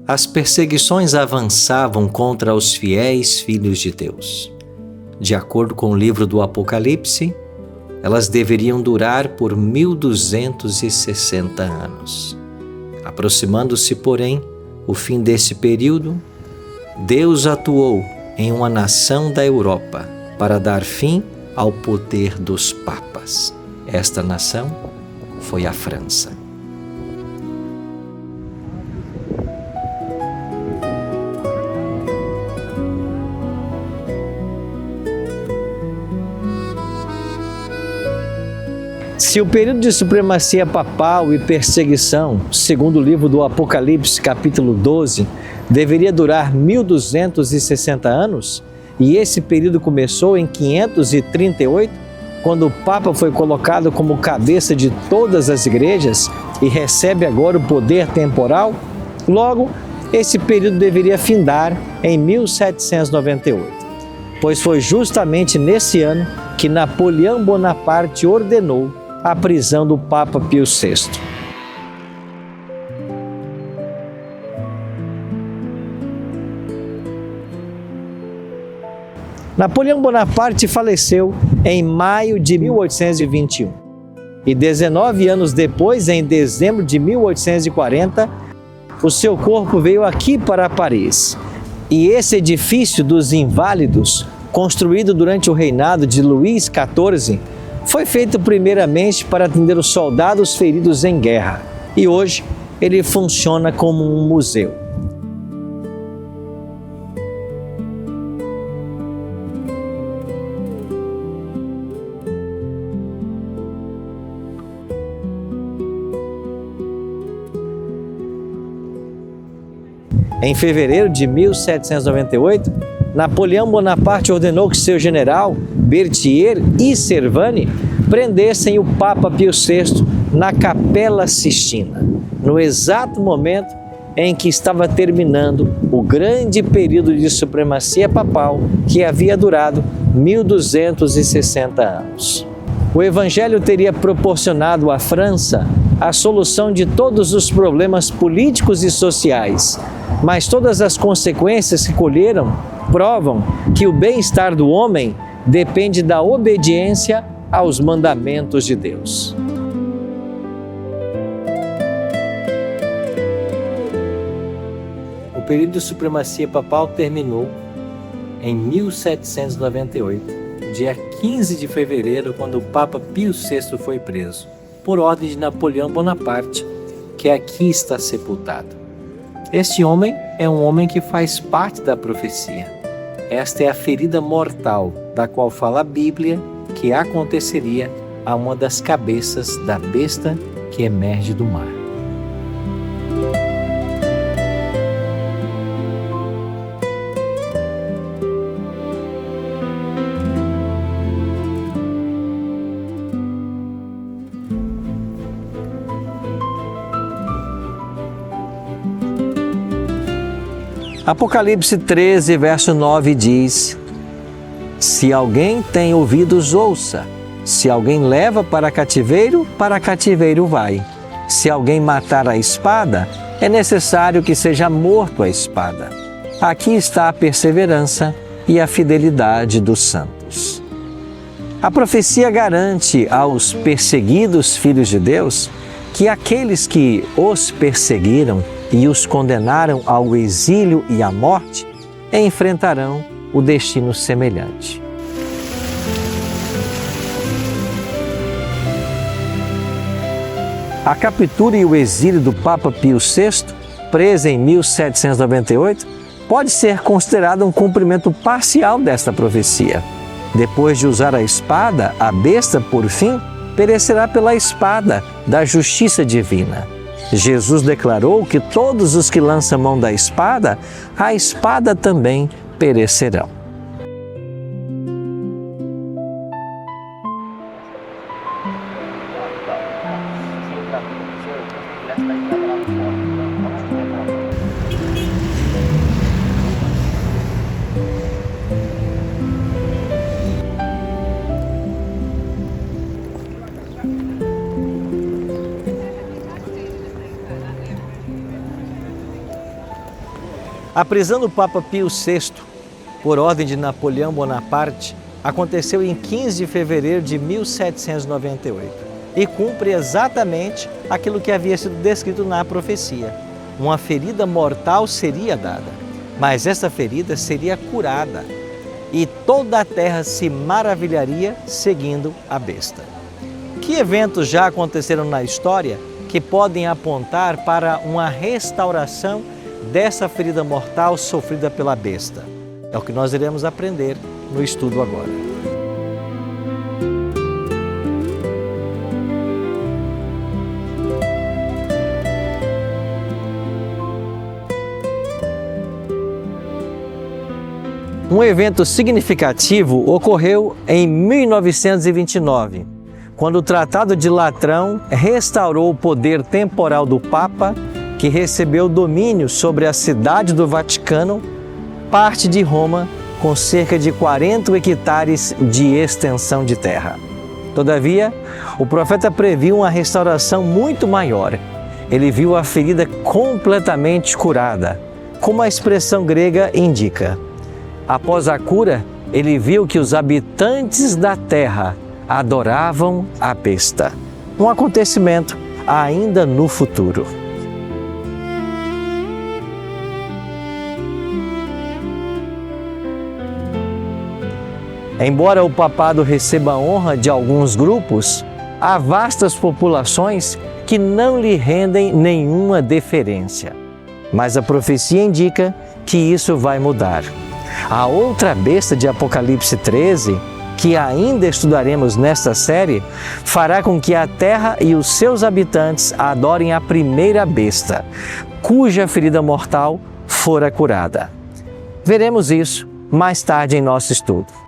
as perseguições avançavam contra os fiéis filhos de Deus. De acordo com o livro do Apocalipse, elas deveriam durar por 1260 anos. Aproximando-se, porém, o fim desse período, Deus atuou em uma nação da Europa para dar fim ao poder dos papas. Esta nação foi a França. Se o período de supremacia papal e perseguição, segundo o livro do Apocalipse, capítulo 12, deveria durar 1260 anos, e esse período começou em 538, quando o Papa foi colocado como cabeça de todas as igrejas e recebe agora o poder temporal, logo, esse período deveria findar em 1798, pois foi justamente nesse ano que Napoleão Bonaparte ordenou a prisão do Papa Pio VI. Napoleão Bonaparte faleceu em maio de 1821 e 19 anos depois, em dezembro de 1840, o seu corpo veio aqui para Paris. E esse edifício dos Inválidos, construído durante o reinado de Luís XIV, foi feito primeiramente para atender os soldados feridos em guerra e hoje ele funciona como um museu. Em fevereiro de 1798, Napoleão Bonaparte ordenou que seu general, Berthier e Servane, prendessem o Papa Pio VI na Capela Sistina, no exato momento em que estava terminando o grande período de supremacia papal que havia durado 1260 anos. O Evangelho teria proporcionado à França a solução de todos os problemas políticos e sociais, mas todas as consequências que colheram provam que o bem-estar do homem depende da obediência aos mandamentos de Deus. O período de supremacia papal terminou em 1798, dia 15 de fevereiro, quando o Papa Pio VI foi preso, por ordem de Napoleão Bonaparte, que aqui está sepultado. Este homem é um homem que faz parte da profecia. Esta é a ferida mortal da qual fala a Bíblia que aconteceria a uma das cabeças da besta que emerge do mar. Apocalipse 13, verso 9 diz: Se alguém tem ouvidos, ouça. Se alguém leva para cativeiro vai. Se alguém matar a espada, é necessário que seja morto a espada. Aqui está a perseverança e a fidelidade dos santos. A profecia garante aos perseguidos filhos de Deus que aqueles que os perseguiram e os condenaram ao exílio e à morte enfrentarão o destino semelhante. A captura e o exílio do Papa Pio VI, preso em 1798, pode ser considerado um cumprimento parcial desta profecia. Depois de usar a espada, a besta, por fim, perecerá pela espada da justiça divina. Jesus declarou que todos os que lançam mão da espada, a espada também perecerão. A prisão do Papa Pio VI, por ordem de Napoleão Bonaparte, aconteceu em 15 de fevereiro de 1798 e cumpre exatamente aquilo que havia sido descrito na profecia. Uma ferida mortal seria dada, mas essa ferida seria curada e toda a terra se maravilharia seguindo a besta. Que eventos já aconteceram na história que podem apontar para uma restauração dessa ferida mortal sofrida pela besta? É o que nós iremos aprender no estudo agora. Um evento significativo ocorreu em 1929, quando o Tratado de Latrão restaurou o poder temporal do Papa, que recebeu domínio sobre a cidade do Vaticano, parte de Roma, com cerca de 40 hectares de extensão de terra. Todavia, o profeta previu uma restauração muito maior. Ele viu a ferida completamente curada, como a expressão grega indica. Após a cura, ele viu que os habitantes da terra adoravam a besta. Um acontecimento ainda no futuro. Embora o papado receba a honra de alguns grupos, há vastas populações que não lhe rendem nenhuma deferência. Mas a profecia indica que isso vai mudar. A outra besta de Apocalipse 13, que ainda estudaremos nesta série, fará com que a terra e os seus habitantes adorem a primeira besta, cuja ferida mortal fora curada. Veremos isso mais tarde em nosso estudo.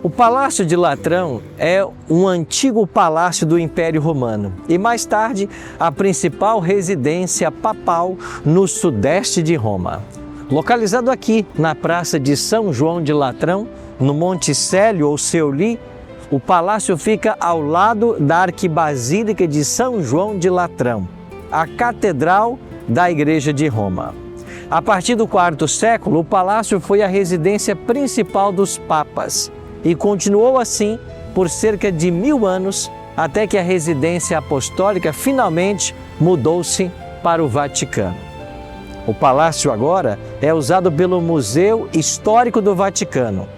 O Palácio de Latrão é um antigo palácio do Império Romano e, mais tarde, a principal residência papal no sudeste de Roma. Localizado aqui na Praça de São João de Latrão, no Monte Célio ou Seuli, o palácio fica ao lado da Arquibasílica de São João de Latrão, a Catedral da Igreja de Roma. A partir do IV século, o palácio foi a residência principal dos papas e continuou assim por cerca de 1000 anos, até que a residência apostólica finalmente mudou-se para o Vaticano. O palácio agora é usado pelo Museu Histórico do Vaticano,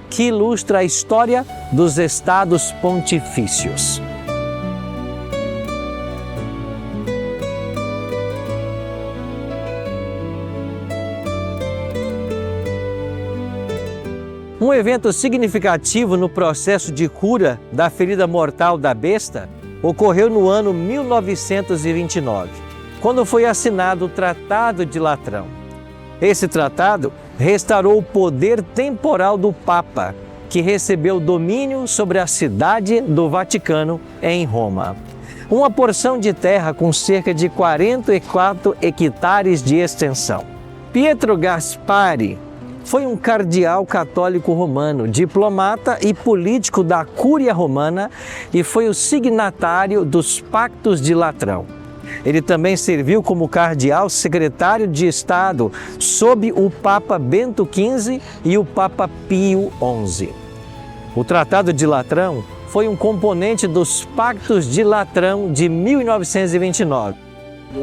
que ilustra a história dos estados pontifícios. Um evento significativo no processo de cura da ferida mortal da besta ocorreu no ano 1929, quando foi assinado o Tratado de Latrão. Esse tratado restaurou o poder temporal do Papa, que recebeu domínio sobre a cidade do Vaticano em Roma. Uma porção de terra com cerca de 44 hectares de extensão. Pietro Gasparri foi um cardeal católico romano, diplomata e político da Cúria Romana e foi o signatário dos Pactos de Latrão. Ele também serviu como cardeal secretário de Estado sob o Papa Bento XV e o Papa Pio XI. O Tratado de Latrão foi um componente dos Pactos de Latrão de 1929,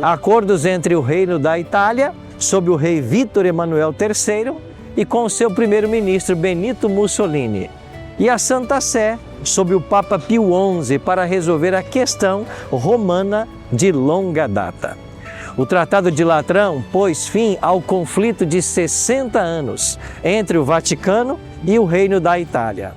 acordos entre o Reino da Itália, sob o rei Vítor Emanuel III, e com seu primeiro-ministro Benito Mussolini, e a Santa Sé, sob o Papa Pio XI, para resolver a questão romana de longa data. O Tratado de Latrão pôs fim ao conflito de 60 anos entre o Vaticano e o Reino da Itália.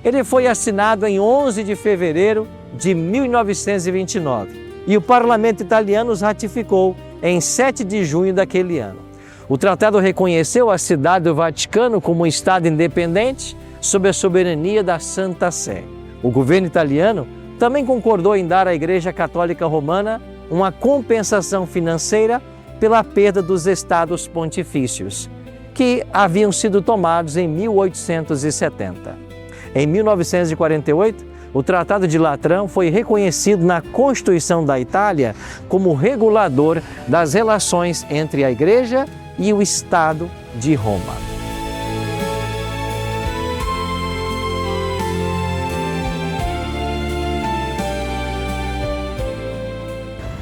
Ele foi assinado em 11 de fevereiro de 1929 e o parlamento italiano os ratificou em 7 de junho daquele ano. O tratado reconheceu a cidade do Vaticano como um Estado independente sob a soberania da Santa Sé. O governo italiano também concordou em dar à Igreja Católica Romana uma compensação financeira pela perda dos estados pontifícios, que haviam sido tomados em 1870. Em 1948, O Tratado de Latrão foi reconhecido na Constituição da Itália como regulador das relações entre a Igreja e o Estado de Roma.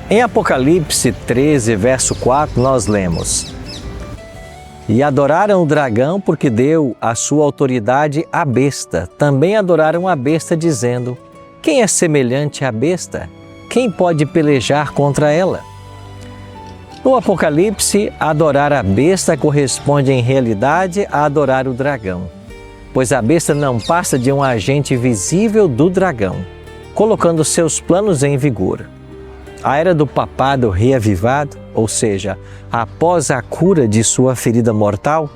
Em Apocalipse 13, verso 4, nós lemos: E adoraram o dragão porque deu a sua autoridade à besta. Também adoraram a besta, dizendo: Quem é semelhante à besta? Quem pode pelejar contra ela? No Apocalipse, adorar a besta corresponde em realidade a adorar o dragão, pois a besta não passa de um agente visível do dragão, colocando seus planos em vigor. A era do papado reavivado, ou seja, após a cura de sua ferida mortal,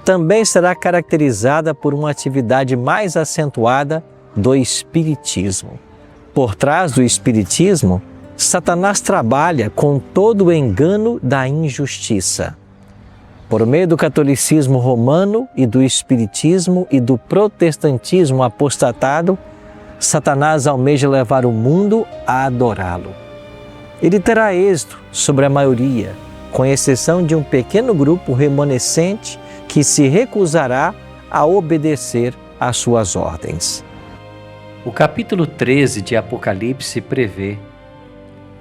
também será caracterizada por uma atividade mais acentuada do espiritismo. Por trás do espiritismo, Satanás trabalha com todo o engano da injustiça. Por meio do catolicismo romano e do espiritismo e do protestantismo apostatado, Satanás almeja levar o mundo a adorá-lo. Ele terá êxito sobre a maioria, com exceção de um pequeno grupo remanescente que se recusará a obedecer às suas ordens. O capítulo 13 de Apocalipse prevê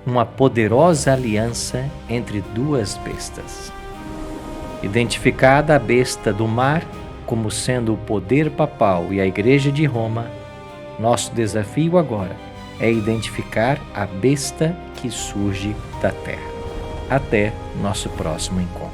uma poderosa aliança entre duas bestas. Identificada a besta do mar como sendo o poder papal e a Igreja de Roma, nosso desafio agora é identificar a besta que surge da terra. Até nosso próximo encontro.